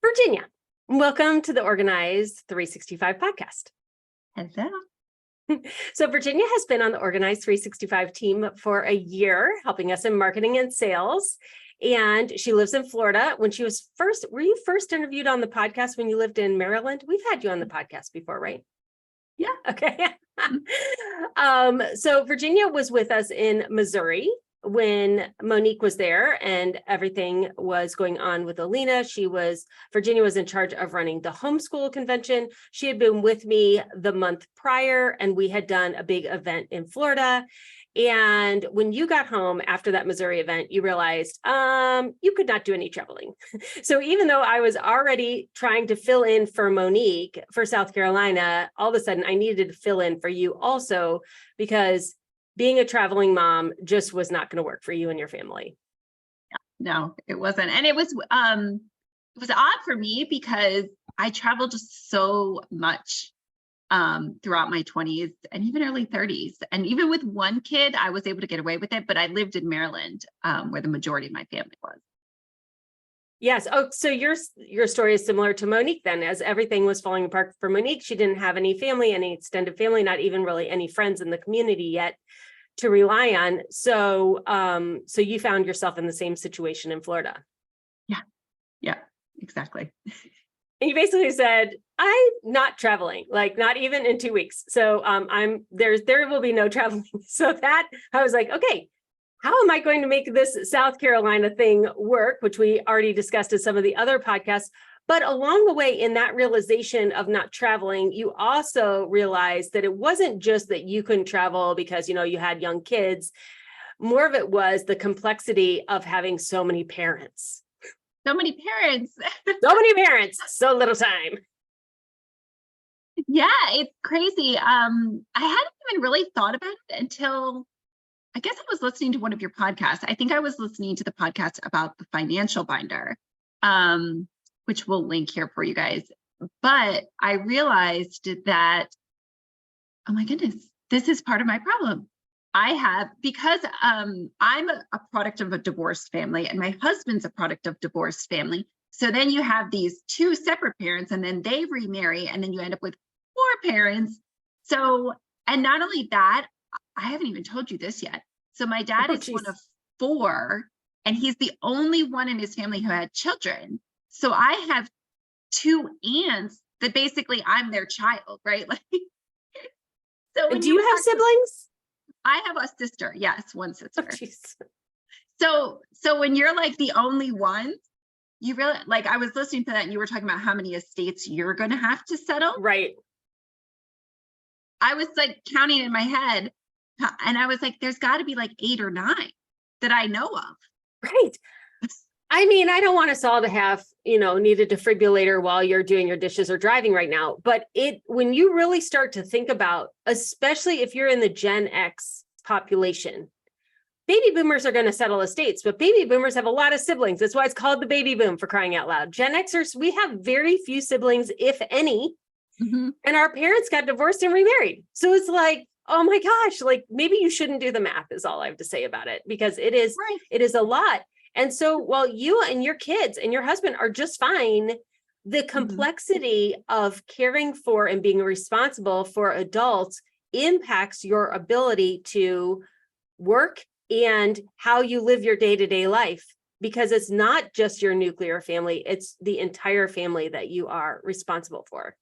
Virginia, welcome to the Organize 365 podcast. Hello. So Virginia has been on the Organize 365 team for a year, helping us in marketing and sales. And she lives in Florida. When she was were you first interviewed on the podcast when you lived in Maryland? We've had you on the podcast before, right? Yeah. Okay. So Virginia was with us in Missouri when Monique was there and everything was going on with Alina. Virginia was in charge of running the homeschool convention. She had been with me the month prior and we had done a big event in Florida. And when you got home after that Missouri event, you realized you could not do any traveling. So even though I was already trying to fill in for Monique for South Carolina, all of a sudden I needed to fill in for you also, because being a traveling mom just was not going to work for you and your family. No, it wasn't. And it was odd for me because I traveled just so much throughout my 20s and even early 30s. And even with one kid, I was able to get away with it, but I lived in Maryland, where the majority of my family was. Yes. Oh, so your story is similar to Monique then, as everything was falling apart for Monique. She didn't have any family, any extended family, not even really any friends in the community yet to rely on. So, so you found yourself in the same situation in Florida. Yeah, exactly. And you basically said, I'm not traveling, like not even in 2 weeks. So there will be no traveling. So that I was like, okay, how am I going to make this South Carolina thing work, which we already discussed in some of the other podcasts. But along the way, in that realization of not traveling, you also realized that it wasn't just that you couldn't travel because, you had young kids. More of it was the complexity of having so many parents. So many parents. So many parents, so little time. Yeah, it's crazy. I hadn't even really thought about it until I guess I was listening to one of your podcasts. I think I was listening to the podcast about the financial binder, which we'll link here for you guys. But I realized that, oh my goodness, this is part of my problem. Because I'm a product of a divorced family and my husband's a product of divorced family. So then you have these two separate parents and then they remarry and then you end up with 4 parents. So, and not only that, I haven't even told you this yet. So my dad is one of 4 and he's the only one in his family who had children. So I have 2 aunts that basically I'm their child, right? Like, so do you have siblings? I have a sister. Yes, one sister. Oh, so when you're like the only one, you really like, I was listening to that and you were talking about how many estates you're going to have to settle. Right. I was like counting in my head and I was like, there's got to be like 8 or 9 that I know of. Right. I mean, I don't want us all to have, need a defibrillator while you're doing your dishes or driving right now. But when you really start to think about, especially if you're in the Gen X population, baby boomers are going to settle estates, but baby boomers have a lot of siblings. That's why it's called the baby boom, for crying out loud. Gen Xers, we have very few siblings, if any. Mm-hmm. And our parents got divorced and remarried. So it's like, oh my gosh, like maybe you shouldn't do the math is all I have to say about it, because it is a lot. And so while you and your kids and your husband are just fine, the complexity of caring for and being responsible for adults impacts your ability to work and how you live your day-to-day life, because it's not just your nuclear family, it's the entire family that you are responsible for.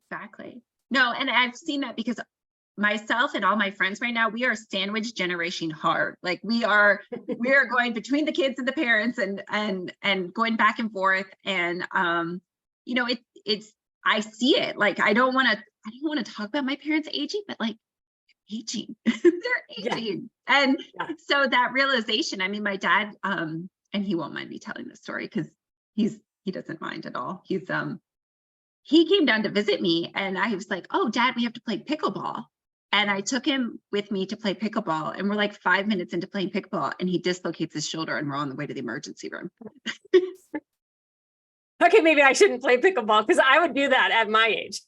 Exactly. No, and I've seen that because myself and all my friends right now, we are sandwich generation hard. Like we are going between the kids and the parents and going back and forth. And it's I see it. Like I don't want to talk about my parents aging, but like aging. They're aging. Yeah. And so that realization, I mean, my dad, and he won't mind me telling this story because he doesn't mind at all. He came down to visit me and I was like, oh, Dad, we have to play pickleball. And I took him with me to play pickleball. And we're like 5 minutes into playing pickleball and he dislocates his shoulder and we're on the way to the emergency room. Okay, maybe I shouldn't play pickleball because I would do that at my age.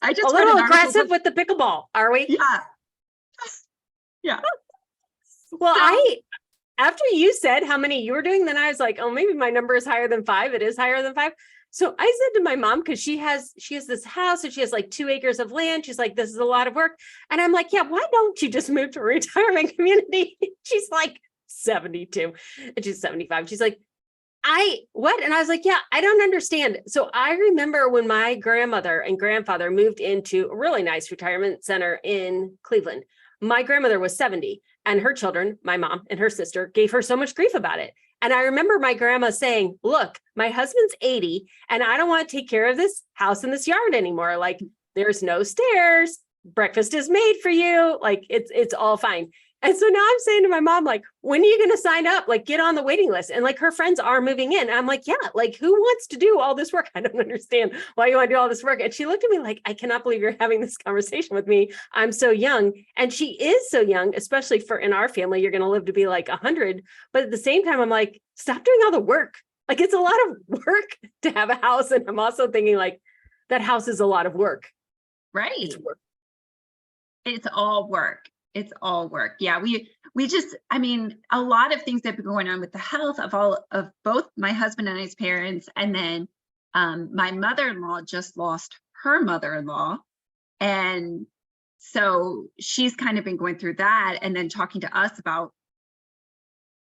I just a little aggressive with the pickleball, are we? Yeah. Yeah. Well, after you said how many you were doing, then I was like, oh, maybe my number is higher than 5. It is higher than 5. So I said to my mom, because she has this house and she has like 2 acres of land. She's like, this is a lot of work. And I'm like, yeah, why don't you just move to a retirement community? She's like 72 and she's 75. She's like, what? And I was like, yeah, I don't understand. So I remember when my grandmother and grandfather moved into a really nice retirement center in Cleveland. My grandmother was 70 and her children, my mom and her sister, gave her so much grief about it. And I remember my grandma saying, look, my husband's 80 and I don't want to take care of this house and this yard anymore. Like, there's no stairs. Breakfast is made for you. Like, it's all fine. And so now I'm saying to my mom, like, when are you going to sign up? Like, get on the waiting list. And like, her friends are moving in. And I'm like, yeah, like, who wants to do all this work? I don't understand why you want to do all this work. And she looked at me like, I cannot believe you're having this conversation with me. I'm so young. And she is so young, especially for in our family, you're going to live to be like 100. But at the same time, I'm like, stop doing all the work. Like, it's a lot of work to have a house. And I'm also thinking like, that house is a lot of work. Right. It's work. It's all work. It's all work. Yeah. We just, I mean, a lot of things have been going on with the health of both my husband and his parents. And then my mother-in-law just lost her mother-in-law. And so she's kind of been going through that and then talking to us about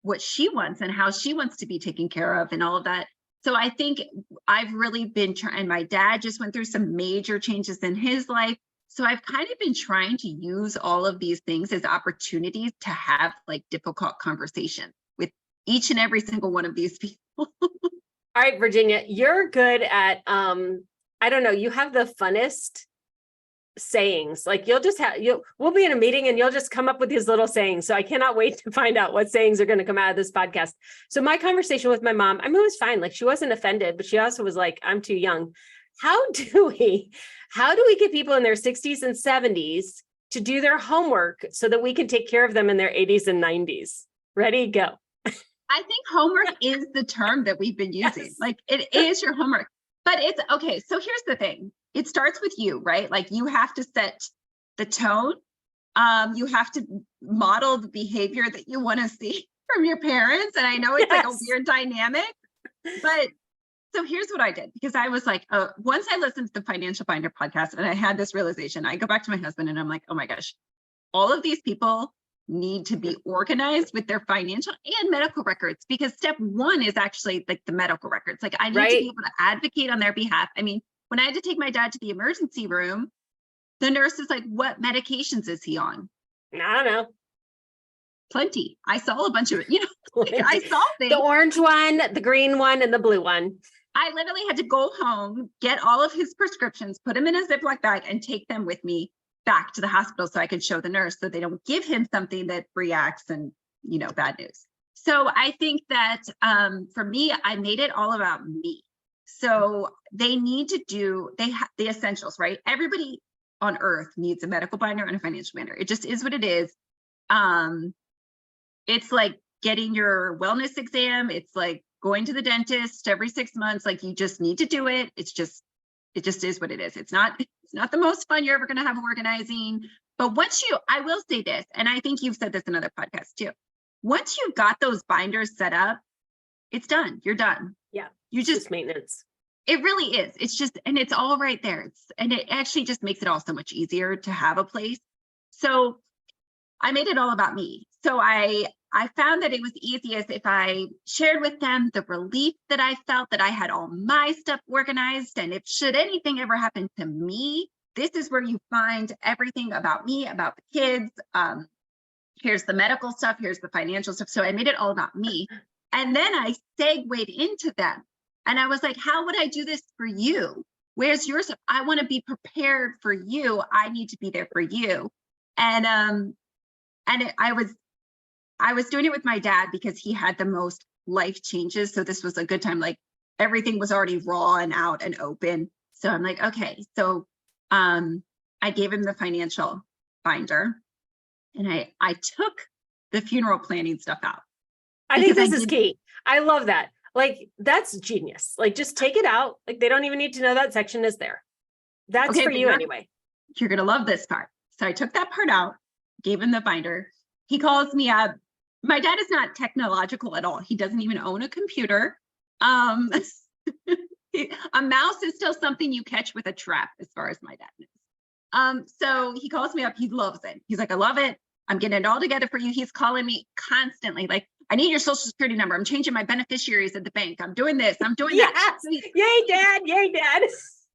what she wants and how she wants to be taken care of and all of that. So I think I've really been trying, my dad just went through some major changes in his life. So I've kind of been trying to use all of these things as opportunities to have like difficult conversations with each and every single one of these people. All right, Virginia, you're good at, I don't know, you have the funnest sayings. Like we'll be in a meeting and you'll just come up with these little sayings. So I cannot wait to find out what sayings are going to come out of this podcast. So my conversation with my mom, I mean, it was fine. Like, she wasn't offended, but she also was like, I'm too young. How do we get people in their 60s and 70s to do their homework so that we can take care of them in their 80s and 90s? Ready, go. I think homework is the term that we've been using. Yes. Like, it is your homework, but it's okay. So here's the thing. It starts with you, right? Like, you have to set the tone. You have to model the behavior that you want to see from your parents. And I know it's like a weird dynamic, but so here's what I did, because I was like, once I listened to the Financial Binder podcast and I had this realization, I go back to my husband and I'm like, oh my gosh, all of these people need to be organized with their financial and medical records, because step one is actually like the medical records. Like, I need to be able to advocate on their behalf. I mean, when I had to take my dad to the emergency room, the nurse is like, what medications is he on? I don't know. Plenty. I saw a bunch of it, I saw things. The orange one, the green one, and the blue one. I literally had to go home, get all of his prescriptions, put them in a Ziploc bag, and take them with me back to the hospital so I could show the nurse, so they don't give him something that reacts and, bad news. So I think that for me, I made it all about me. So they need to do the essentials, right? Everybody on earth needs a medical binder and a financial binder. It just is what it is. It's like getting your wellness exam. It's like going to the dentist every 6 months. Like, you just need to do it. It just is what it is. It's not the most fun you're ever going to have organizing. But I will say this, and I think you've said this in other podcasts too. Once you've got those binders set up, it's done. You're done. Yeah. You just maintenance. It really is. It's just, and it's all right there. And it actually just makes it all so much easier to have a place. So I made it all about me. So I found that it was easiest if I shared with them the relief that I felt that I had all my stuff organized. And if should anything ever happen to me, this is where you find everything about me, about the kids. Here's the medical stuff. Here's the financial stuff. So I made it all about me. And then I segued into them. And I was like, how would I do this for you? Where's yours? I want to be prepared for you. I need to be there for you. And I was doing it with my dad because he had the most life changes. So this was a good time. Like, everything was already raw and out and open. So I'm like, okay. So I gave him the financial binder, and I took the funeral planning stuff out. I think this is key. I love that. Like, that's genius. Like, just take it out. Like, they don't even need to know that section is there. That's for you anyway. You're going to love this part. So I took that part out, gave him the binder. He calls me up My dad is not technological at all. He doesn't even own a computer. A mouse is still something you catch with a trap, as far as my dad knows. So he calls me up. He loves it. He's like, I love it. I'm getting it all together for you. He's calling me constantly, like, I need your social security number. I'm changing my beneficiaries at the bank. I'm doing this. I'm doing that. So Yay, Dad. Yay, Dad.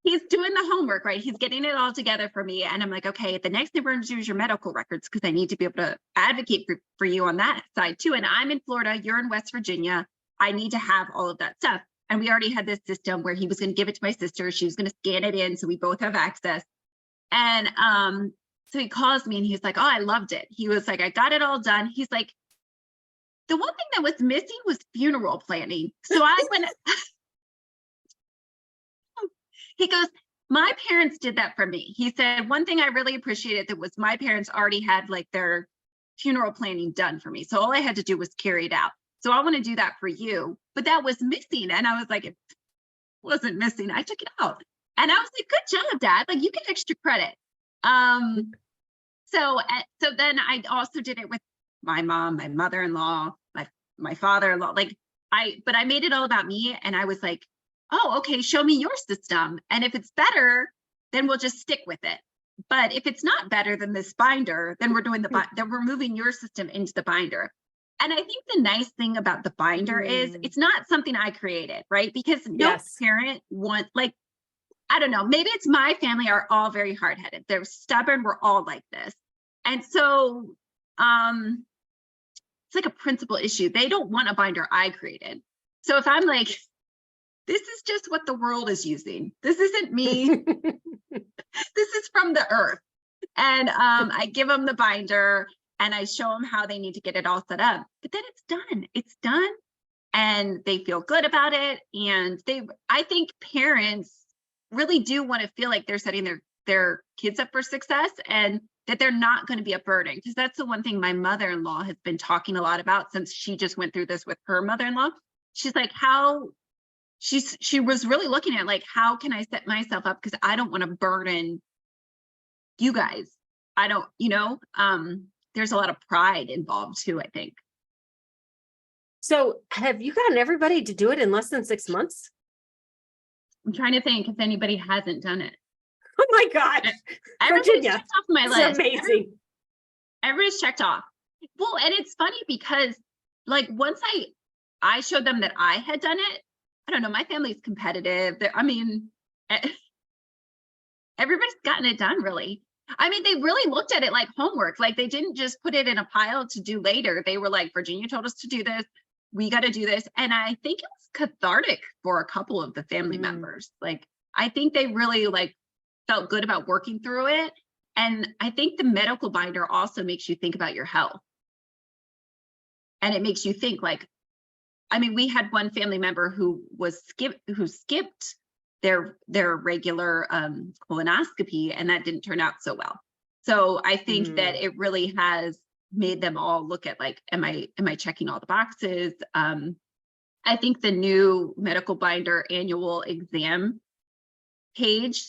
He's doing the homework, right? He's getting it all together for me. And I'm like, okay, the next thing we're going to do is your medical records, because I need to be able to advocate for you on that side too. And I'm in Florida, you're in West Virginia. I need to have all of that stuff. And we already had this system where he was going to give it to my sister. She was going to scan it in, so we both have access. And so he calls me and he's like, oh, I loved it. He was like, I got it all done. He's like, the one thing that was missing was funeral planning. So I went, he goes, my parents did that for me. He said, one thing I really appreciated that was my parents already had like their funeral planning done for me. So all I had to do was carry it out. So I want to do that for you. But that was missing. And I was like, it wasn't missing. I took it out. And I was like, good job, Dad. Like, you get extra credit. So then I also did it with my mom, my mother-in-law, my father-in-law. But I made it all about me. And I was like, oh, okay, show me your system. And if it's better, then we'll just stick with it. But if it's not better than this binder, then we're moving your system into the binder. And I think the nice thing about the binder is it's not something I created, right? Because no parent wants, like, I don't know, maybe it's my family are all very hard-headed. They're stubborn. We're all like this. And so it's like a principal issue. They don't want a binder I created. So if I'm like, this is just what the world is using. This isn't me. This is from the earth. And I give them the binder and I show them how they need to get it all set up. But then it's done. It's done. And they feel good about it. And I think parents really do want to feel like they're setting their kids up for success and that they're not going to be a burden. Because that's the one thing my mother-in-law has been talking a lot about since she just went through this with her mother-in-law. She's like, she was really looking at like, how can I set myself up? Because I don't want to burden you guys. I don't, there's a lot of pride involved too, I think. So have you gotten everybody to do it in less than 6 months? I'm trying to think if anybody hasn't done it. Oh my God. Everybody's checked off my list. Amazing. Everybody's checked off. Well, and it's funny because like once I showed them that I had done it, I don't know, my family's competitive. Everybody's gotten it done, really. I mean, they really looked at it like homework. Like they didn't just put it in a pile to do later. They were like, Virginia told us to do this. We got to do this. And I think it was cathartic for a couple of the family members. Like, I think they really like felt good about working through it. And I think the medical binder also makes you think about your health. And it makes you think like, I mean, we had one family member who skipped their regular colonoscopy, and that didn't turn out so well. So I think that it really has made them all look at like, am I checking all the boxes? I think the new medical binder annual exam page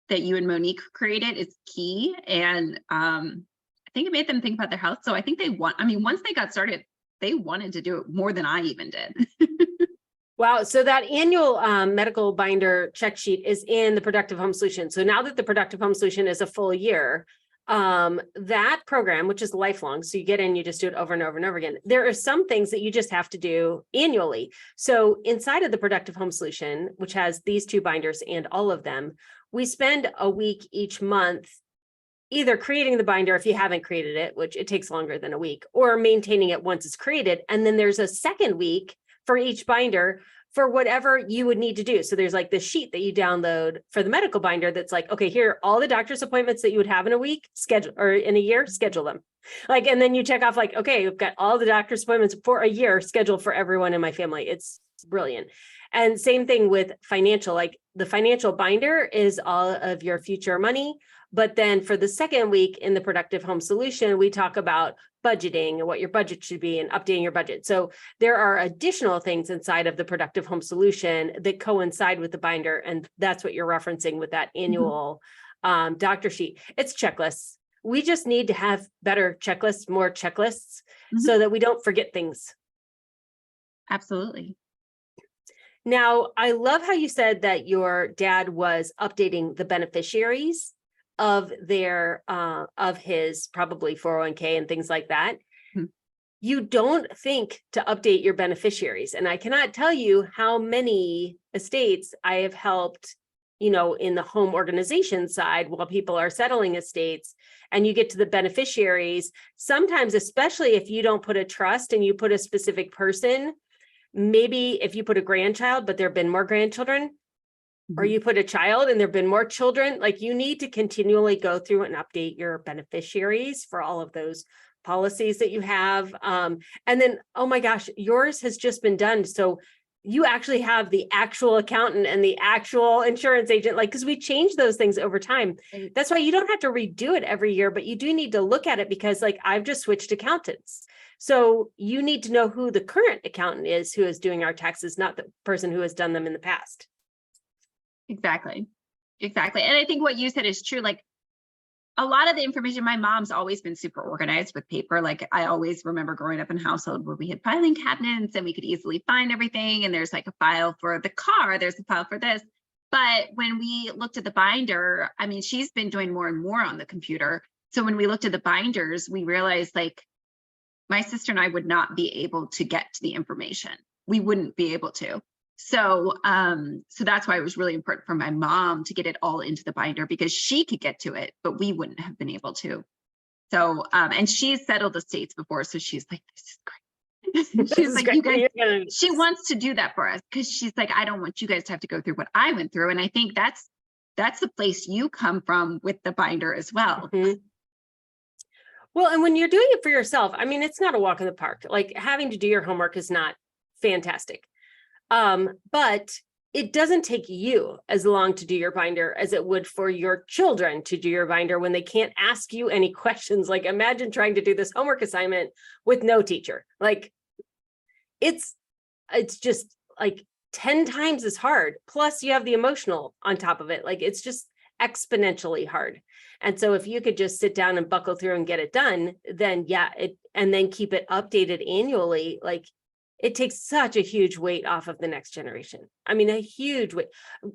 that you and Monique created is key. And I think it made them think about their health. So I think once they got started, they wanted to do it more than I even did. Wow. So that annual medical binder check sheet is in the Productive Home Solution. So now that the Productive Home Solution is a full year, that program, which is lifelong, so you get in, you just do it over and over and over again. There are some things that you just have to do annually. So inside of the Productive Home Solution, which has these 2 binders and all of them, we spend a week each month either creating the binder if you haven't created it, which it takes longer than a week, or maintaining it once it's created. And then there's a second week for each binder for whatever you would need to do. So there's like the sheet that you download for the medical binder that's like, okay, here are all the doctor's appointments that you would have in a week, schedule, or in a year, schedule them. Like, and then you check off like, okay, we've got all the doctor's appointments for a year scheduled for everyone in my family. It's brilliant. And same thing with financial, like the financial binder is all of your future money. But then for the second week in the Productive Home Solution, we talk about budgeting and what your budget should be and updating your budget. So there are additional things inside of the Productive Home Solution that coincide with the binder. And that's what you're referencing with that annual doctor sheet. It's checklists. We just need to have better checklists, more checklists. so that we don't forget things. Absolutely. Now, I love how you said that your dad was updating the beneficiaries of their of his probably 401k and things like that. Mhm. You don't think to update your beneficiaries. And I cannot tell you how many estates I have helped, in the home organization side while people are settling estates, and you get to the beneficiaries. Sometimes, especially if you don't put a trust and you put a specific person, maybe if you put a grandchild, but there've been more grandchildren, or you put a child and there've been more children, like you need to continually go through and update your beneficiaries for all of those policies that you have. And then, oh my gosh, yours has just been done. So you actually have the actual accountant and the actual insurance agent, like, because we change those things over time. Right. That's why you don't have to redo it every year, but you do need to look at it, because like I've just switched accountants. So you need to know who the current accountant is who is doing our taxes, not the person who has done them in the past. Exactly. Exactly. And I think what you said is true. Like a lot of the information, my mom's always been super organized with paper. Like I always remember growing up in a household where we had filing cabinets and we could easily find everything. And there's like a file for the car, there's a file for this. But when we looked at the binder, I mean, she's been doing more and more on the computer. So when we looked at the binders, we realized like my sister and I would not be able to get to the information. We wouldn't be able to. So, so that's why it was really important for my mom to get it all into the binder, because she could get to it, but we wouldn't have been able to. So, and she's settled estates before, so she's like, this is great. She's like, you guys, she wants to do that for us, because she's like, I don't want you guys to have to go through what I went through. And I think that's the place you come from with the binder as well. Mm-hmm. Well, and when you're doing it for yourself, I mean, it's not a walk in the park. Like having to do your homework is not fantastic. But it doesn't take you as long to do your binder as it would for your children to do your binder when they can't ask you any questions. Like imagine trying to do this homework assignment with no teacher. Like it's just like 10 times as hard. Plus you have the emotional on top of it. Like it's just exponentially hard. And so if you could just sit down and buckle through and get it done, then and then keep it updated annually, like it takes such a huge weight off of the next generation. I mean, a huge weight.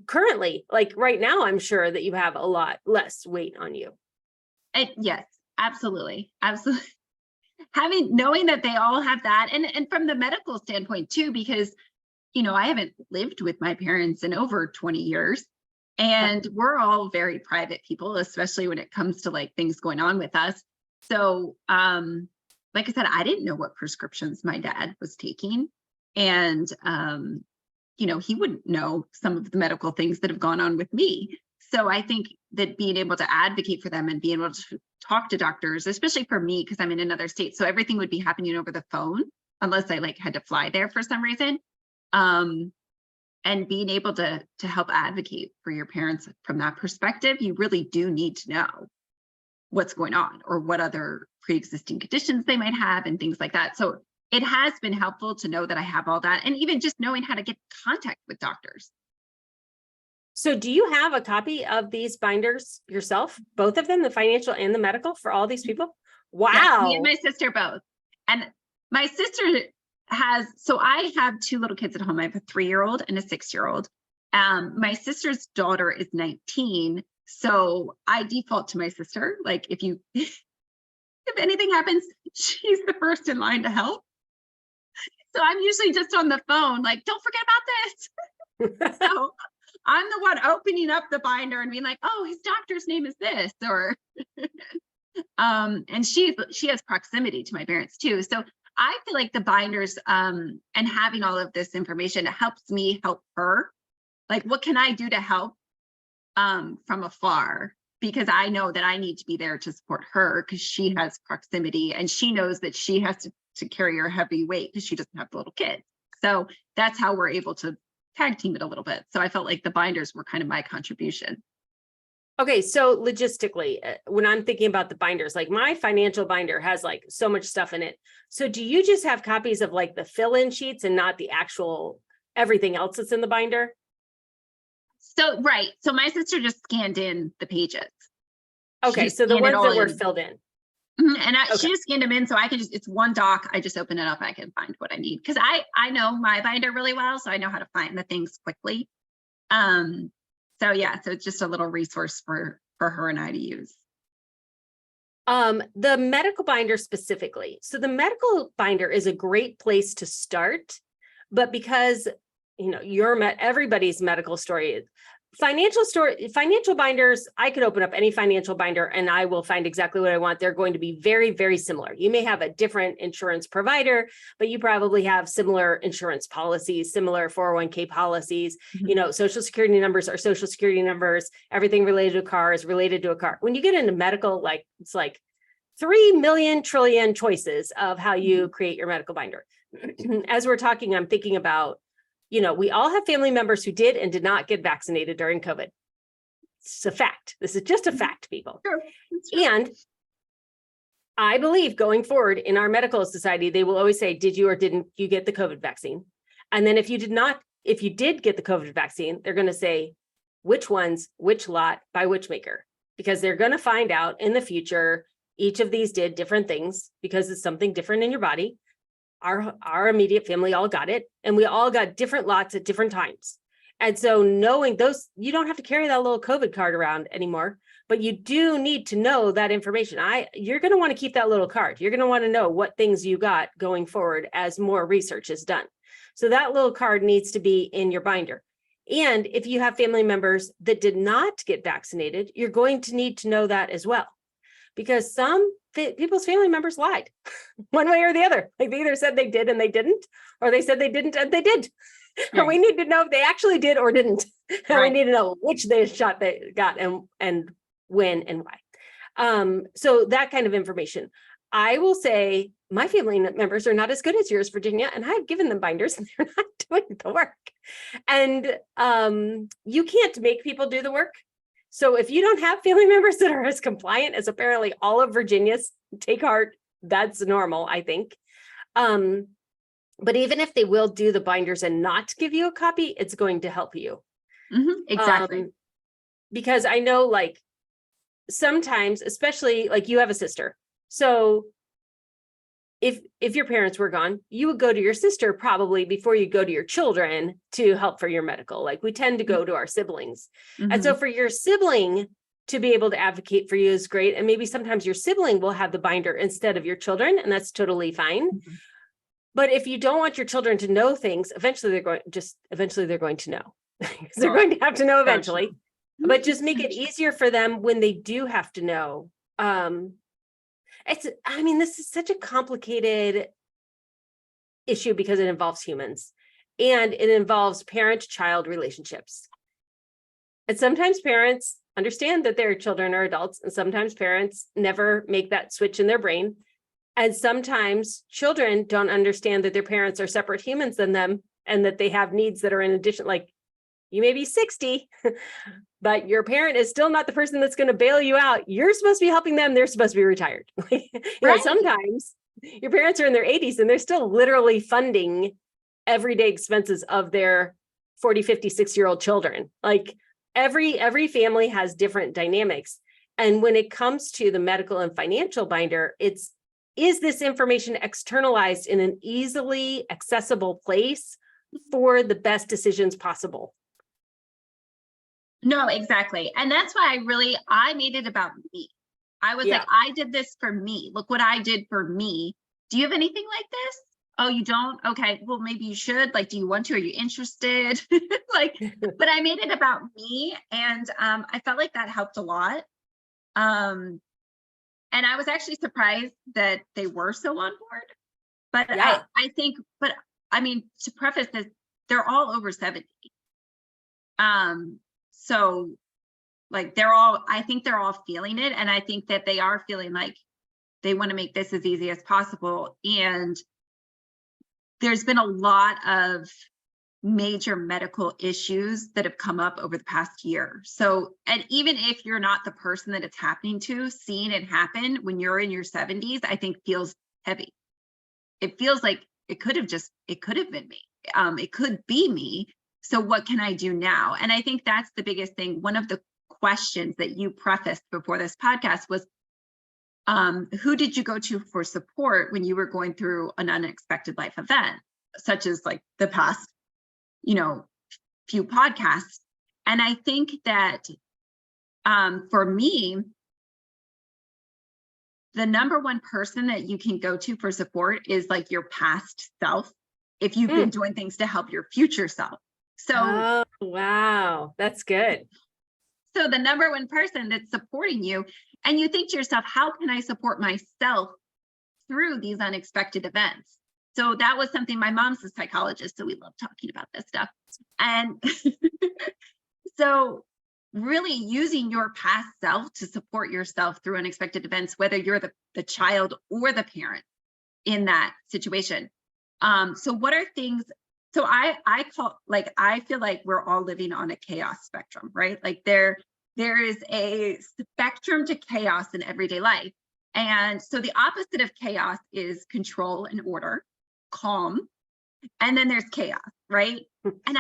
Currently, like right now, I'm sure that you have a lot less weight on you. Yes, absolutely. Absolutely. Knowing that they all have that, and from the medical standpoint too, because, I haven't lived with my parents in over 20 years. And we're all very private people, especially when it comes to like things going on with us. So, like I said, I didn't know what prescriptions my dad was taking. And, he wouldn't know some of the medical things that have gone on with me. So I think that being able to advocate for them and being able to talk to doctors, especially for me, because I'm in another state, so everything would be happening over the phone, unless I like had to fly there for some reason. And being able to help advocate for your parents from that perspective, you really do need to know what's going on or what other pre-existing conditions they might have and things like that. So it has been helpful to know that I have all that, and even just knowing how to get in contact with doctors. So do you have a copy of these binders yourself, both of them, the financial and the medical, for all these people? Wow. Yeah, me and my sister both. And my sister so I have two little kids at home. I have a 3-year-old and a 6-year-old. My sister's daughter is 19. So I default to my sister. Like if anything happens, she's the first in line to help. So I'm usually just on the phone, like, don't forget about this. So I'm the one opening up the binder and being like, oh, his doctor's name is this, or, and she has proximity to my parents too. So I feel like the binders, and having all of this information, it helps me help her. Like, what can I do to help, from afar? Because I know that I need to be there to support her, because she has proximity and she knows that she has to carry her heavy weight because she doesn't have little kids. So that's how we're able to tag team it a little bit. So I felt like the binders were kind of my contribution. Okay, so logistically, when I'm thinking about the binders, like my financial binder has like so much stuff in it. So do you just have copies of like the fill-in sheets and not the actual everything else that's in the binder? So, right. So my sister just scanned in the pages. Okay, so the ones that were filled in. And Okay. she just scanned them in, so I can just, it's one doc. I just open it up. I can find what I need. Cause I know my binder really well. So I know how to find the things quickly. So yeah, so it's just a little resource for her and I to use. The medical binder specifically. So the medical binder is a great place to start, but because, you know, everybody's medical story, financial binders, I could open up any financial binder and I will find exactly what I want. They're going to be very, very similar. You may have a different insurance provider, but you probably have similar insurance policies, similar 401k policies. Mhm. You know, social security numbers are social security numbers. Everything related to a car is related to a car. When you get into medical, like it's like 3 million trillion choices of how you create your medical binder. As we're talking, I'm thinking about, you know, we all have family members who did and did not get vaccinated during COVID. It's a fact. This is just a fact, people. Sure. And I believe going forward in our medical society, they will always say, did you or didn't you get the COVID vaccine? And then if you did get the COVID vaccine, they're going to say which ones, which lot, by which maker, because they're going to find out in the future, each of these did different things because it's something different in your body. Our immediate family all got it, and we all got different lots at different times. And so knowing those, you don't have to carry that little COVID card around anymore, but you do need to know that information. You're going to want to keep that little card. You're going to want to know what things you got going forward as more research is done. So that little card needs to be in your binder. And if you have family members that did not get vaccinated, you're going to need to know that as well, because some people's family members lied one way or the other. Like they either said they did and they didn't, or they said they didn't and they did. Yeah. And we need to know if they actually did or didn't. And Right. we need to know which shot they got and when and why. So that kind of information. I will say my family members are not as good as yours, Virginia, and I've given them binders and they're not doing the work. And you can't make people do the work. So if you don't have family members that are as compliant as apparently all of Virginia's, take heart, that's normal, I think. But even if they will do the binders and not give you a copy, it's going to help you. Exactly. Because I know, like, sometimes, especially like you have a sister. So if your parents were gone, you would go to your sister probably before you go to your children to help for your medical. Like we tend to go to our siblings. And so for your sibling to be able to advocate for you is great. And maybe sometimes your sibling will have the binder instead of your children, and that's totally fine. But if you don't want your children to know things, eventually they're going to know. Because they're going to have to know eventually. But just make it easier for them when they do have to know. This is such a complicated issue because it involves humans and it involves parent-child relationships. And sometimes parents understand that their children are adults, and sometimes parents never make that switch in their brain. And sometimes children don't understand that their parents are separate humans than them and that they have needs that are in addition, like you may be 60, but your parent is still not the person that's going to bail you out. You're supposed to be helping them. They're supposed to be retired. Sometimes your parents are in their 80s and they're still literally funding everyday expenses of their 40, 50, 6-year-old children. Like every family has different dynamics. And when it comes to the medical and financial binder, is this information externalized in an easily accessible place for the best decisions possible? No, exactly. And that's why I made it about me. I was like, I did this for me. Look what I did for me. Do you have anything like this? Oh, you don't? Okay, well, maybe you should. Like, do you want to? Are you interested? But I made it about me. And I felt like that helped a lot. And I was actually surprised that they were so on board. But I think, to preface this, they're all over 70. So like I think they're all feeling it. And I think that they are feeling like they want to make this as easy as possible. And there's been a lot of major medical issues that have come up over the past year. So, and even if you're not the person that it's happening to, seeing it happen when you're in your 70s, I think feels heavy. It feels like it could have been me. It could be me. So what can I do now? And I think that's the biggest thing. One of the questions that you prefaced before this podcast was, Who did you go to for support when you were going through an unexpected life event, such as like the past, few podcasts? And I think that for me, the number one person that you can go to for support is like your past self, if you've been doing things to help your future self. So, oh, wow, that's good. So the number one person that's supporting you, and you think to yourself, how can I support myself through these unexpected events? So that was something, my mom's a psychologist, so we love talking about this stuff. And so really using your past self to support yourself through unexpected events, whether you're the child or the parent in that situation. So what are things, so I feel like we're all living on a chaos spectrum, right? Like there is a spectrum to chaos in everyday life. And so the opposite of chaos is control and order, calm, and then there's chaos, right? And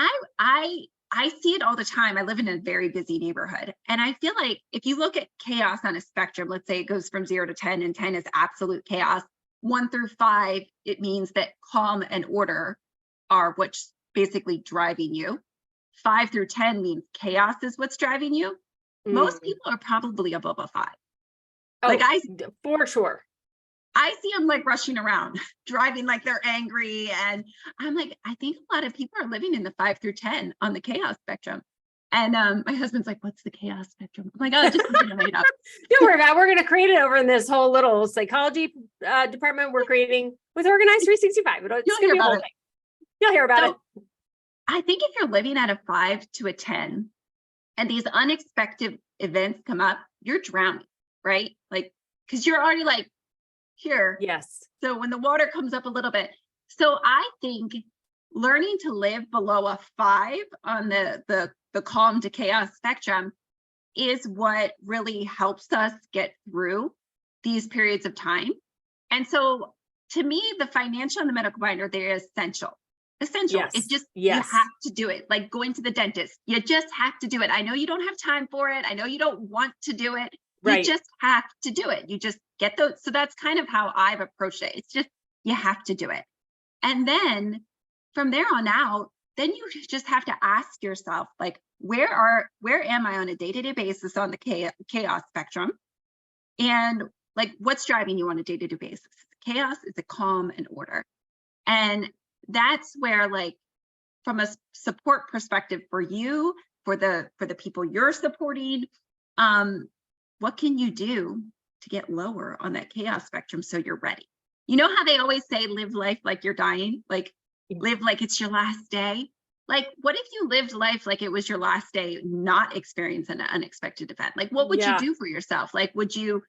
I see it all the time. I live in a very busy neighborhood. And I feel like if you look at chaos on a spectrum, let's say it goes from 0 to 10, and 10 is absolute chaos. 1 through 5, it means that calm and order are what's basically driving you. 5 through 10 means chaos is what's driving you. Most people are probably above a 5. Oh, like for sure. I see them like rushing around, driving like they're angry. And I'm like, I think a lot of people are living in the 5 through 10 on the chaos spectrum. And my husband's like, what's the chaos spectrum? I'm like, oh, just made up. Don't worry about it. We're going to create it over in this whole little psychology department we're creating with Organized 365. You'll hear about it. You'll hear about it. I think if you're living at a 5 to a 10 and these unexpected events come up, you're drowning, right? Like, because you're already like, here. Yes. So when the water comes up a little bit. So I think learning to live below a 5 on the calm to chaos spectrum is what really helps us get through these periods of time. And so to me, the financial and the medical binder, they're essential. Yes. It's just, you have to do it. Like going to the dentist, you just have to do it. I know you don't have time for it. I know you don't want to do it. You just have to do it. You just get those. So that's kind of how I've approached it. It's just, you have to do it. And then from there on out, then you just have to ask yourself, like, where am I on a day-to-day basis on the chaos spectrum? And like, what's driving you on a day-to-day basis? Chaos is a calm and order. And that's where, like, from a support perspective for you, for the people you're supporting, what can you do to get lower on that chaos spectrum so you're ready? You know how they always say, live life like you're dying, like live like it's your last day. Like, what if you lived life like it was your last day, not experience an unexpected event? Like, what would you do for yourself? Like, would you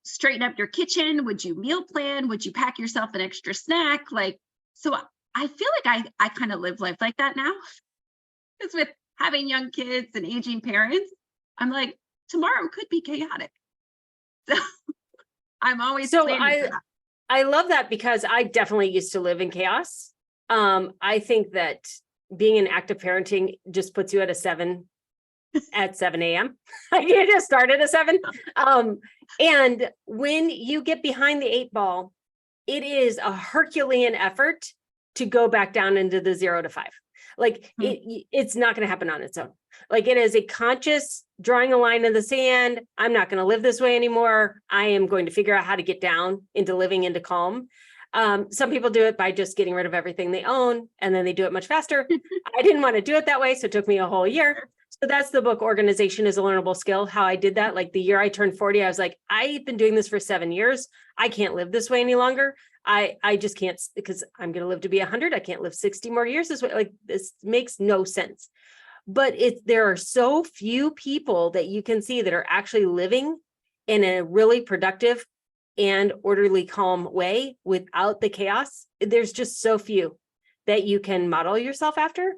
straighten up your kitchen? Would you meal plan? Would you pack yourself an extra snack? Like, so I feel like I kind of live life like that now. Because with having young kids and aging parents, I'm like, tomorrow could be chaotic. So I'm always planning for that. I love that because I definitely used to live in chaos. I think that being an active parenting just puts you at a 7 at 7 a.m. You just start at a 7. And when you get behind the 8 ball, it is a Herculean effort to go back down into the 0 to 5. Like it's not going to happen on its own. Like it is a conscious drawing a line in the sand. I'm not going to live this way anymore. I am going to figure out how to get down into living into calm. Some people do it by just getting rid of everything they own, and then they do it much faster. I didn't want to do it that way, so it took me a whole year. So that's the book, Organization is a Learnable Skill, how I did that. Like the year I turned 40, I was like, I've been doing this for 7 years. I can't live this way any longer. I just can't, because I'm going to live to be 100. I can't live 60 more years this way. Like this makes no sense. But there are so few people that you can see that are actually living in a really productive and orderly, calm way without the chaos. There's just so few that you can model yourself after.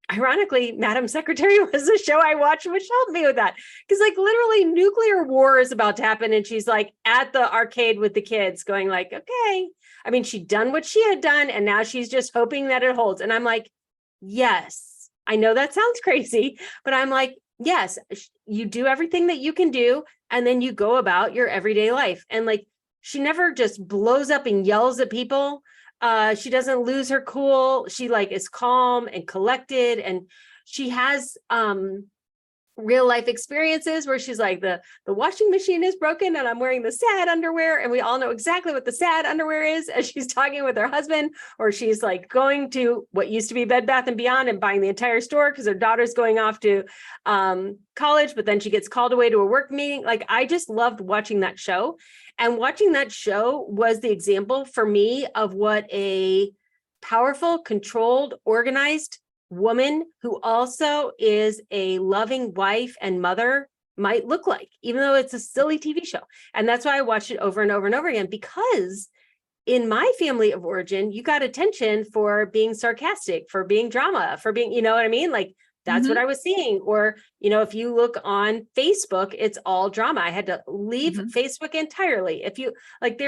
Ironically, Madam Secretary was a show I watched, which helped me with that. Because like literally nuclear war is about to happen. And she's like at the arcade with the kids going like, okay. I mean, she'd done what she had done. And now she's just hoping that it holds. And I'm like, yes, I know that sounds crazy, but I'm like, yes, you do everything that you can do, and then you go about your everyday life. And like, she never just blows up and yells at people. She doesn't lose her cool. She like is calm and collected, and she has real life experiences where she's like, the washing machine is broken and I'm wearing the sad underwear, and we all know exactly what the sad underwear is as she's talking with her husband, or she's like going to what used to be Bed Bath and Beyond and buying the entire store because her daughter's going off to college, but then she gets called away to a work meeting. Like, I just loved watching that show, and watching that show was the example for me of what a powerful, controlled, organized woman who also is a loving wife and mother might look like, even though it's a silly TV show. And that's why I watched it over and over and over again, because in my family of origin, you got attention for being sarcastic, for being drama, for being, you know what I mean? Like, that's what I was seeing. Or, you know, if you look on Facebook, it's all drama. I had to leave Facebook entirely. If you like,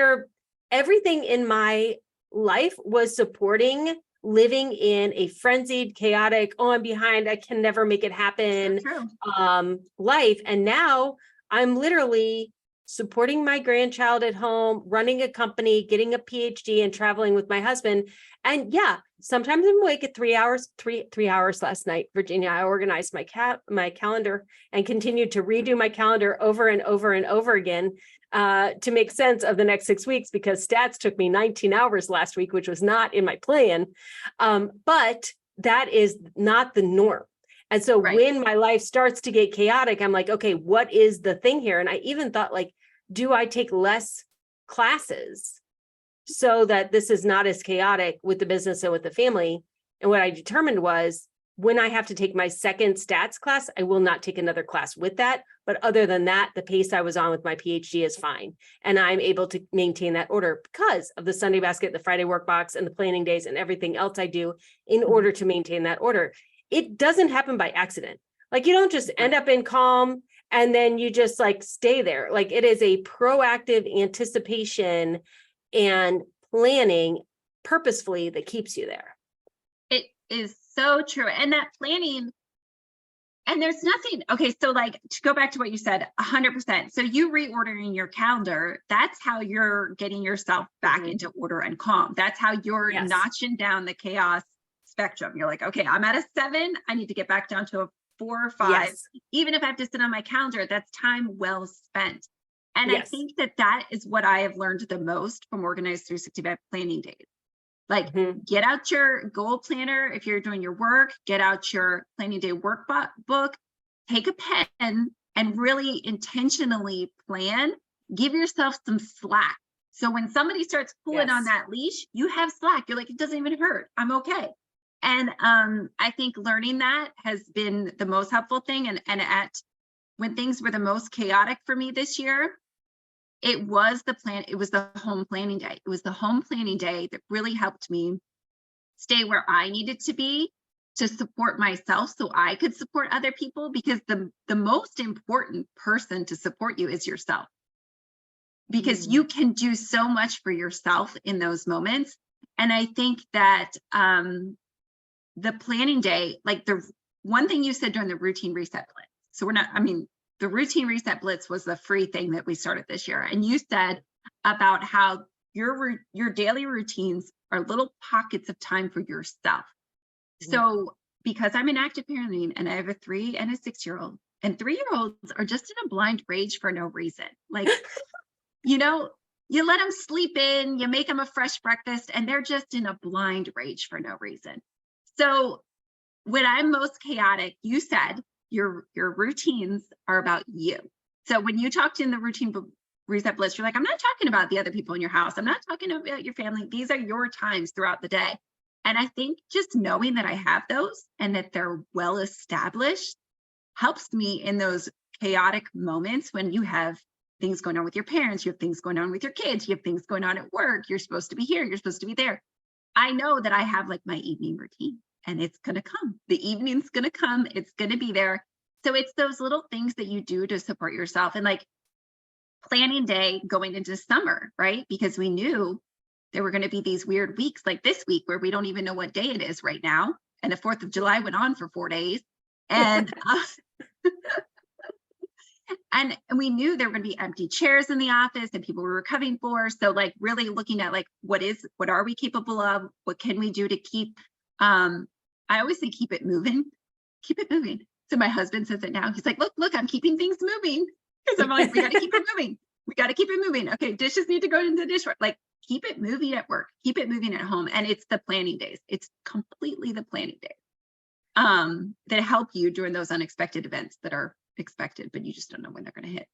everything in my life was supporting living in a frenzied, chaotic, oh, I'm behind, I can never make it happen life. And now I'm literally supporting my grandchild at home, running a company, getting a PhD, and traveling with my husband. And yeah, sometimes I'm awake at 3 hours, three hours last night, Virginia. I organized my calendar and continued to redo my calendar over and over and over again to make sense of the next 6 weeks, because stats took me 19 hours last week, which was not in my plan. But that is not the norm. And so when my life starts to get chaotic, I'm like, okay, what is the thing here? And I even thought, like, do I take less classes so that this is not as chaotic with the business and with the family? And what I determined was, when I have to take my second stats class, I will not take another class with that. But other than that, the pace I was on with my PhD is fine. And I'm able to maintain that order because of the Sunday basket, the Friday work box, and the planning days and everything else I do in order to maintain that order. It doesn't happen by accident. Like, you don't just end up in calm and then you just like stay there. Like, it is a proactive anticipation and planning purposefully that keeps you there. It is so true. And that planning, and there's nothing, okay, so like, to go back to what you said, 100%. So you reordering your calendar, that's how you're getting yourself back into order and calm. That's how you're notching down the chaos spectrum. You're like, okay, I'm at a 7. I need to get back down to a 4 or 5. Even if I have to sit on my calendar, that's time well spent. And I think that is what I have learned the most from Organized 365 planning days. Like, get out your goal planner. If you're doing your work, get out your planning day workbook, take a pen and really intentionally plan. Give yourself some slack. So when somebody starts pulling on that leash, you have slack. You're like, it doesn't even hurt. I'm okay. And I think learning that has been the most helpful thing. And when things were the most chaotic for me this year, it was the home planning day. It was the home planning day that really helped me stay where I needed to be to support myself so I could support other people, because the most important person to support you is yourself, because you can do so much for yourself in those moments. And I think that the planning day, like the one thing you said during the routine reset blitz. So the routine reset blitz was the free thing that we started this year. And you said about how your daily routines are little pockets of time for yourself. So because I'm in active parenting and I have a 3 and a 6-year-old, and 3-year-olds are just in a blind rage for no reason. Like, you know, you let them sleep in, you make them a fresh breakfast, and they're just in a blind rage for no reason. So when I'm most chaotic, you said, your routines are about you. So when you talked in the routine reset blitz, you're like, I'm not talking about the other people in your house. I'm not talking about your family. These are your times throughout the day. And I think just knowing that I have those and that they're well established helps me in those chaotic moments when you have things going on with your parents, you have things going on with your kids, you have things going on at work, you're supposed to be here, you're supposed to be there. I know that I have like my evening routine. And it's going to come. The evening's going to come. It's going to be there. So it's those little things that you do to support yourself. And like planning day going into summer, right? Because we knew there were going to be these weird weeks like this week where we don't even know what day it is right now. And the 4th of July went on for 4 days. And And we knew there were going to be empty chairs in the office and people we were covering for. So like really looking at like, what are we capable of? What can we do to keep, I always say, keep it moving. So my husband says it now. He's like, look, I'm keeping things moving. Because I'm like, we got to keep it moving. We got to keep it moving. Okay, dishes need to go into the dishwasher. Like, keep it moving at work, keep it moving at home. And it's the planning days. It's completely the planning days that help you during those unexpected events that are expected, but you just don't know when they're going to hit.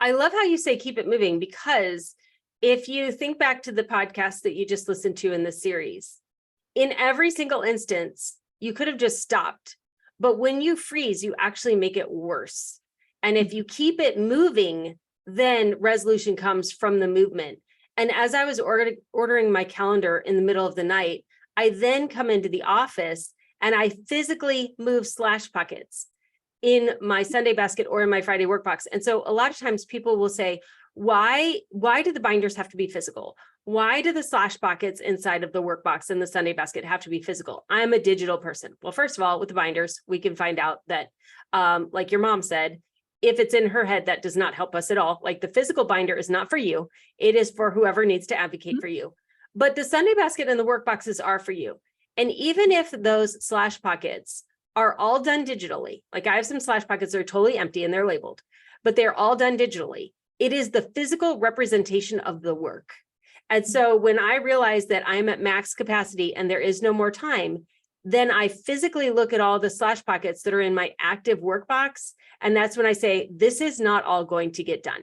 I love how you say keep it moving, because if you think back to the podcast that you just listened to in this series, in every single instance, you could have just stopped. But when you freeze, you actually make it worse. And if you keep it moving, then resolution comes from the movement. And as I was ordering my calendar in the middle of the night, I then come into the office and I physically move slash pockets in my Sunday basket or in my Friday work box. And so a lot of times people will say, why do the binders have to be physical? Why do the slash pockets inside of the work box and the Sunday basket have to be physical? I'm a digital person. Well, first of all, with the binders, we can find out that, like your mom said, if it's in her head, that does not help us at all. Like the physical binder is not for you. It is for whoever needs to advocate for you. But the Sunday basket and the work boxes are for you. And even if those slash pockets are all done digitally, like I have some slash pockets that are totally empty and they're labeled, but they're all done digitally. It is the physical representation of the work. And so when I realize that I'm at max capacity and there is no more time, then I physically look at all the slash pockets that are in my active work box. And that's when I say, this is not all going to get done.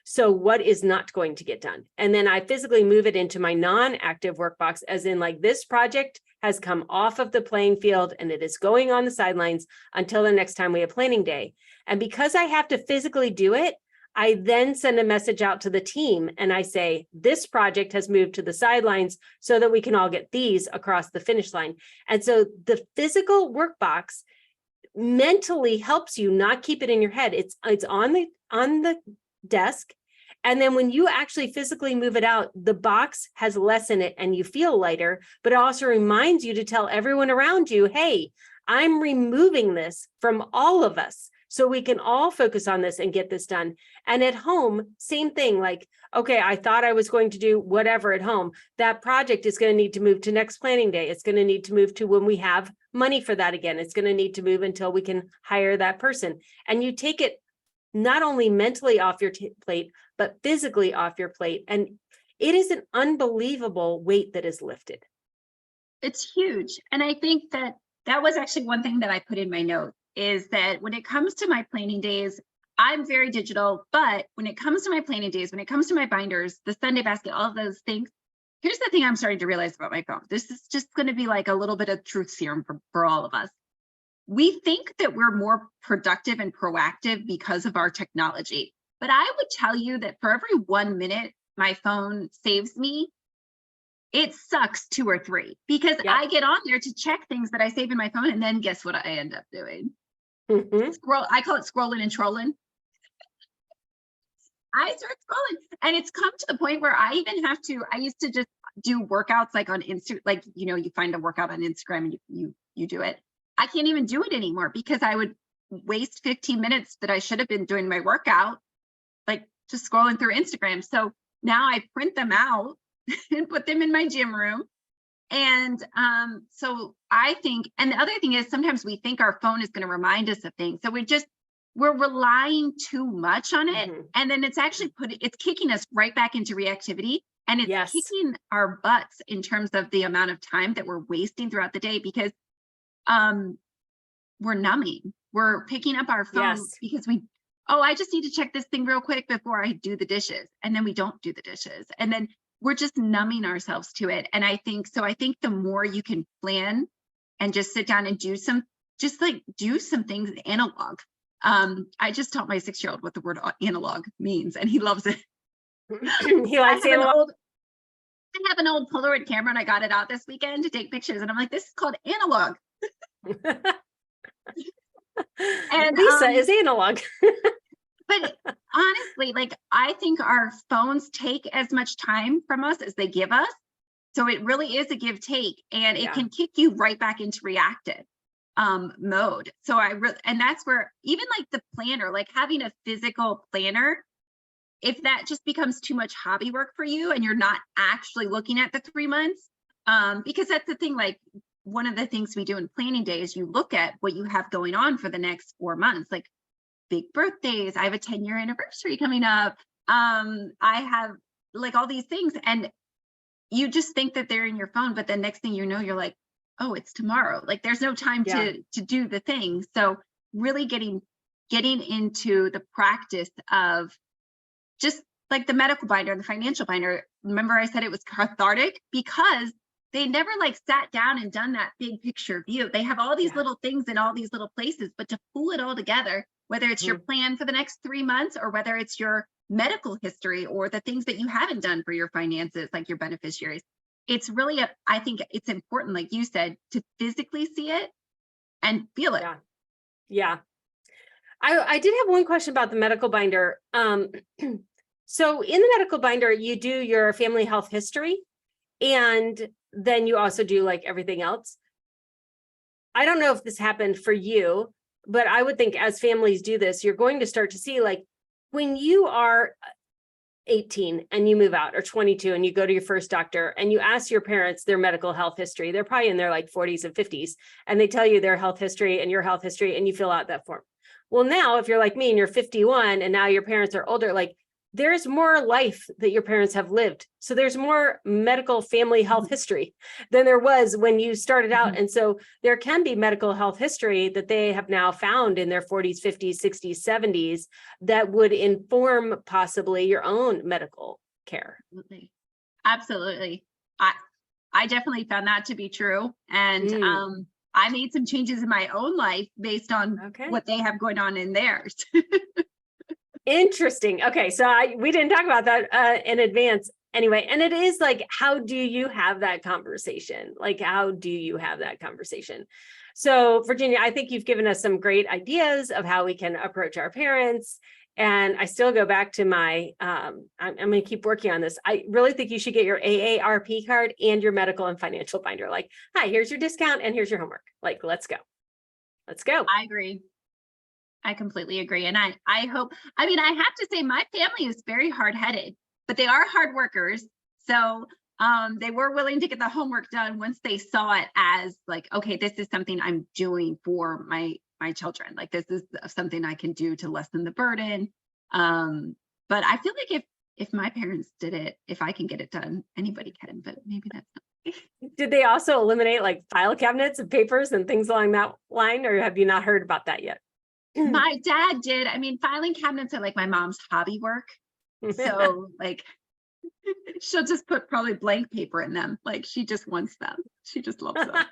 So what is not going to get done? And then I physically move it into my non-active work box, as in like this project has come off of the playing field and it is going on the sidelines until the next time we have planning day. And because I have to physically do it, I then send a message out to the team and I say, this project has moved to the sidelines so that we can all get these across the finish line. And so the physical work box mentally helps you not keep it in your head. It's on the desk. And then when you actually physically move it out, the box has less in it and you feel lighter, but it also reminds you to tell everyone around you, hey, I'm removing this from all of us, so we can all focus on this and get this done. And at home, same thing, like, okay, I thought I was going to do whatever at home. That project is going to need to move to next planning day. It's going to need to move to when we have money for that again. It's going to need to move until we can hire that person. And you take it not only mentally off your plate, but physically off your plate. And it is an unbelievable weight that is lifted. It's huge. And I think that was actually one thing that I put in my note, is that when it comes to my planning days, I'm very digital, but when it comes to my planning days, when it comes to my binders, the Sunday basket, all of those things, here's the thing I'm starting to realize about my phone. This is just going to be like a little bit of truth serum for all of us. We think that we're more productive and proactive because of our technology. But I would tell you that for every 1 minute my phone saves me, it sucks 2 or 3, because I get on there to check things that I save in my phone. And then guess what I end up doing? I call it scrolling and trolling. I start scrolling, and it's come to the point where I used to just do workouts like on Instagram, like, you find a workout on Instagram and you do it. I can't even do it anymore because I would waste 15 minutes that I should have been doing my workout, like just scrolling through Instagram. So now I print them out and put them in my gym room. And so I think, and the other thing is, sometimes we think our phone is going to remind us of things. So we're relying too much on it. And then it's actually it's kicking us right back into reactivity. And it's kicking our butts in terms of the amount of time that we're wasting throughout the day, because we're numbing. We're picking up our phone because I just need to check this thing real quick before I do the dishes. And then we don't do the dishes. And then we're just numbing ourselves to it. And I think the more you can plan and just sit down and do some things analog. I just taught my 6-year-old what the word analog means, and he loves it. He likes analog. I have an old Polaroid camera and I got it out this weekend to take pictures. And I'm like, this is called analog. And Lisa is analog. But honestly, like, I think our phones take as much time from us as they give us. So it really is a give take, and it can kick you right back into reactive. mode. So and that's where even like the planner, like having a physical planner, if that just becomes too much hobby work for you and you're not actually looking at the 3 months, because that's the thing, like one of the things we do in planning day is you look at what you have going on for the next 4 months, like big birthdays. I have a 10-year anniversary coming up. I have like all these things, and you just think that they're in your phone, but the next thing you know, you're like, oh, it's tomorrow. Like there's no time to do the thing. So really getting into the practice of just like the medical binder and the financial binder. Remember I said it was cathartic because they never like sat down and done that big picture view. They have all these little things in all these little places, but to pull it all together, whether it's your plan for the next 3 months or whether it's your medical history or the things that you haven't done for your finances, like your beneficiaries, it's really, I think it's important, like you said, to physically see it and feel it. Yeah. I did have one question about the medical binder. So in the medical binder, you do your family health history, and then you also do like everything else. I don't know if this happened for you, but I would think as families do this, you're going to start to see like when you are 18 and you move out, or 22 and you go to your first doctor and you ask your parents their medical health history, they're probably in their like 40s and 50s, and they tell you their health history and your health history, and you fill out that form. Well, now if you're like me and you're 51 and now your parents are older, like there's more life that your parents have lived. So there's more medical family health history than there was when you started out. And so there can be medical health history that they have now found in their 40s, 50s, 60s, 70s that would inform possibly your own medical care. Absolutely. I definitely found that to be true. And I made some changes in my own life based on what they have going on in theirs. Interesting. Okay. So we didn't talk about that in advance anyway. And it is like, how do you have that conversation? Like, how do you have that conversation? So Virginia, I think you've given us some great ideas of how we can approach our parents. And I still go back to my, I'm going to keep working on this. I really think you should get your AARP card and your medical and financial binder. Like, hi, here's your discount and here's your homework. Like, let's go. Let's go. I agree. I completely agree. And I hope, I mean, I have to say my family is very hard-headed, but they are hard workers. So they were willing to get the homework done once they saw it as like, okay, this is something I'm doing for my children. Like this is something I can do to lessen the burden. But I feel like if my parents did it, if I can get it done, anybody can, but maybe that's not. Did they also eliminate like file cabinets and papers and things along that line, or have you not heard about that yet? My dad did. I mean, filing cabinets are like my mom's hobby work. So like she'll just put probably blank paper in them. Like she just wants them. She just loves them.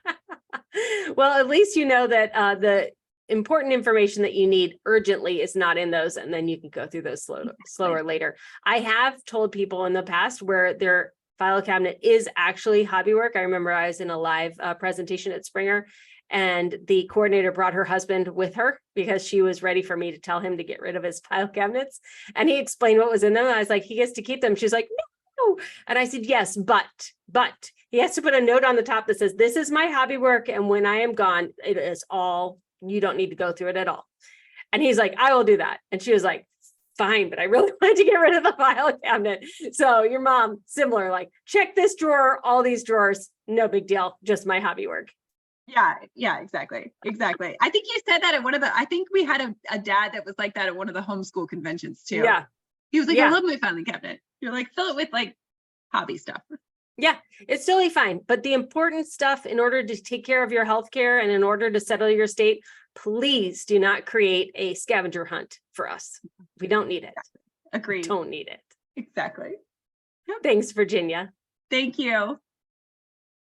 Well, at least you know that the important information that you need urgently is not in those, and then you can go through those slower later. I have told people in the past where their file cabinet is actually hobby work. I remember I was in a live presentation at Springer, and the coordinator brought her husband with her because she was ready for me to tell him to get rid of his file cabinets. And he explained what was in them. I was like, he gets to keep them. She's like, no. And I said, yes, but he has to put a note on the top that says, this is my hobby work. And when I am gone, it is all, you don't need to go through it at all. And he's like, I will do that. And she was like, fine, but I really wanted to get rid of the file cabinet. So your mom, similar, like check this drawer, all these drawers, no big deal, just my hobby work. Yeah, exactly. I think you said that at I think we had a dad that was like that at one of the homeschool conventions too. Yeah. He was like, I love my filing cabinet. You're like, fill it with like hobby stuff. Yeah, it's totally fine. But the important stuff in order to take care of your healthcare and in order to settle your estate, please do not create a scavenger hunt for us. We don't need it. Agreed. Don't need it. Exactly. Thanks, Virginia. Thank you.